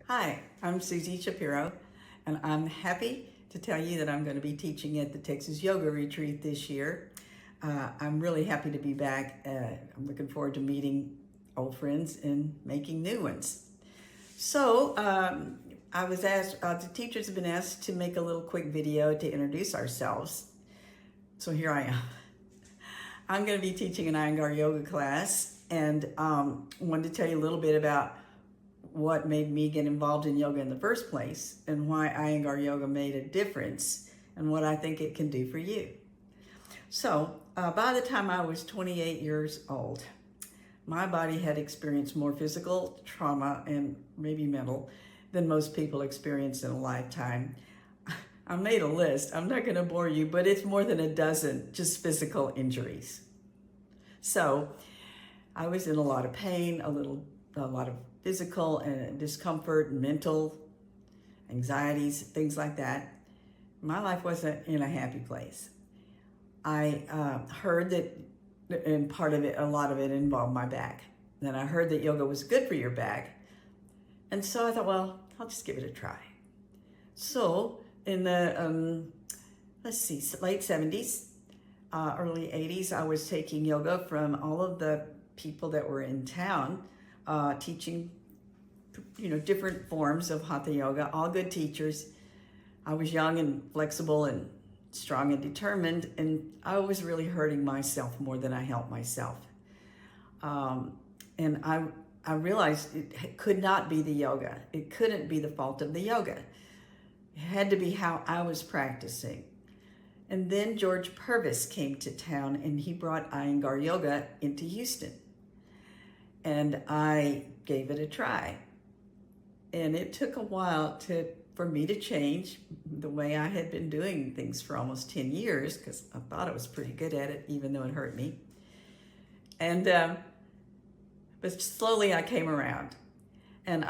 Hi, I'm Suzy Shapiro, and I'm happy to tell you that I'm going to be teaching at the Texas Yoga Retreat this year. I'm really happy to be back. I'm looking forward to meeting old friends and making new ones. So, I was asked, the teachers have been asked to make a little quick video to introduce ourselves. So here I am. I'm going to be teaching an Iyengar yoga class, and wanted to tell you a little bit about what made me get involved in yoga in the first place and why Iyengar yoga made a difference and what I think it can do for you. So by the time I was 28 years old, my body had experienced more physical trauma and maybe mental than most people experience in a lifetime. I made a list. I'm not going to bore you, but it's more than a dozen just physical injuries. So I was in a lot of pain, a lot of physical and discomfort, mental anxieties, things like that. My life wasn't in a happy place. I heard that, and a lot of it involved my back. Then I heard that yoga was good for your back. And so I thought, well, I'll just give it a try. So in the, late 70s, early 80s, I was taking yoga from all of the people that were in town, teaching, different forms of hatha yoga, all good teachers. I was young and flexible and strong and determined, and I was really hurting myself more than I helped myself. And I realized it could not be the yoga. It couldn't be the fault of the yoga. It had to be how I was practicing. And then George Purvis came to town, and he brought Iyengar yoga into Houston. And I gave it a try. And it took a while for me to change the way I had been doing things for almost 10 years, because I thought I was pretty good at it, even though it hurt me. And but slowly I came around. And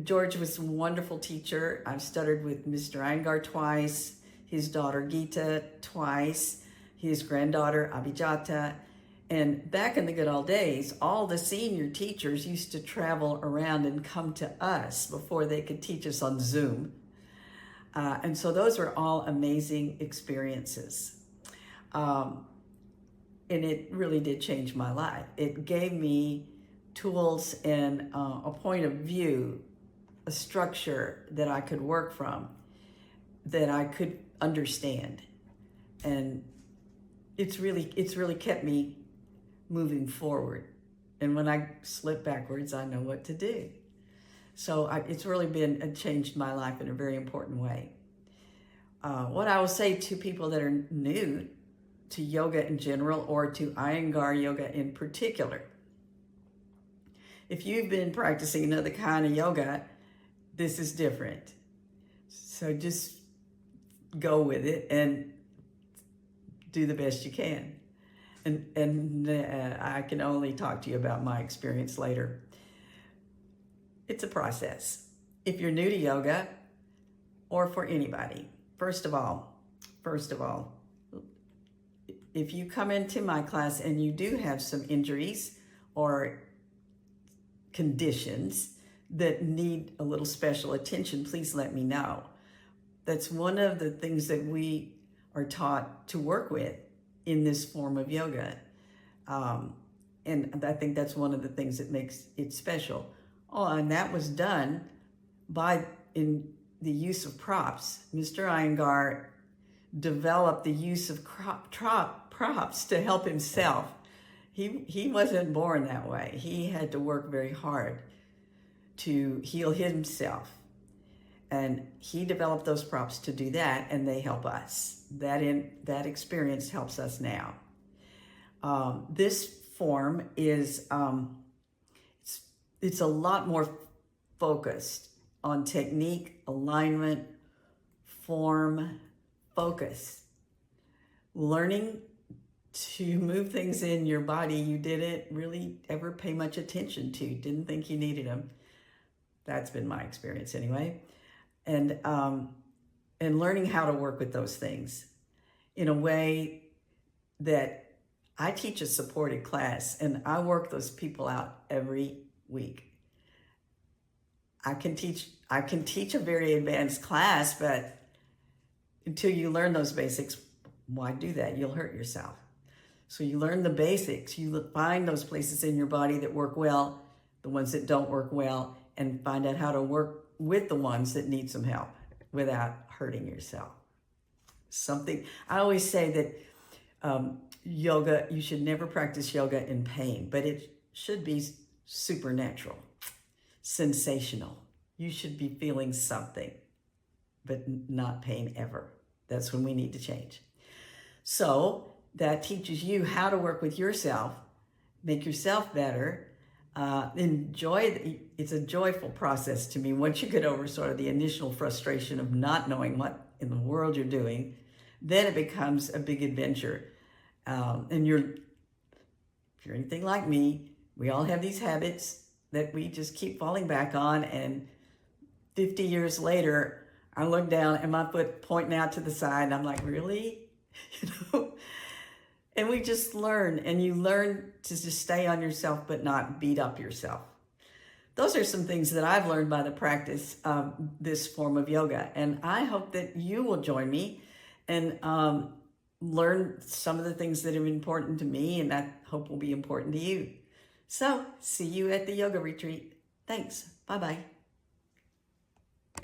George was a wonderful teacher. I've studied with Mr. Iyengar twice, his daughter Gita twice, his granddaughter Abhijata. And back in the good old days, all the senior teachers used to travel around and come to us before they could teach us on Zoom. And so those were all amazing experiences. And it really did change my life. It gave me tools and a point of view, a structure that I could work from, that I could understand. And it's really kept me moving forward. And when I slip backwards, I know what to do. So it's really changed my life in a very important way. What I will say to people that are new to yoga in general, or to Iyengar yoga in particular, if you've been practicing another kind of yoga, this is different. So just go with it and do the best you can. And I can only talk to you about my experience later. It's a process. If you're new to yoga, or for anybody, first of all, if you come into my class and you do have some injuries or conditions that need a little special attention, please let me know. That's one of the things that we are taught to work with in this form of yoga. And I think that's one of the things that makes it special. Oh, and that was done in the use of props. Mr. Iyengar developed the use of props to help himself. He wasn't born that way. He had to work very hard to heal himself. And he developed those props to do that, and they help us. That experience helps us now. This form is, it's a lot more focused on technique, alignment, form, focus. Learning to move things in your body you didn't really ever pay much attention to, didn't think you needed them. That's been my experience anyway. And learning how to work with those things in a way that I teach a supported class, and I work those people out every week. I can teach a very advanced class, but until you learn those basics, why do that? You'll hurt yourself. So you learn the basics. You find those places in your body that work well, the ones that don't work well, and find out how to work with the ones that need some help without hurting yourself. I always say that yoga, you should never practice yoga in pain, but it should be supernatural, sensational. You should be feeling something, but not pain ever. That's when we need to change. So that teaches you how to work with yourself, make yourself better, it's a joyful process to me. Once you get over sort of the initial frustration of not knowing what in the world you're doing, then it becomes a big adventure. And if you're anything like me, we all have these habits that we just keep falling back on. And 50 years later, I look down and my foot pointing out to the side, and I'm like, really? And we just learn, and you learn to just stay on yourself, but not beat up yourself. Those are some things that I've learned by the practice of this form of yoga. And I hope that you will join me and learn some of the things that are important to me, and I hope will be important to you. So, see you at the yoga retreat. Thanks. Bye-bye.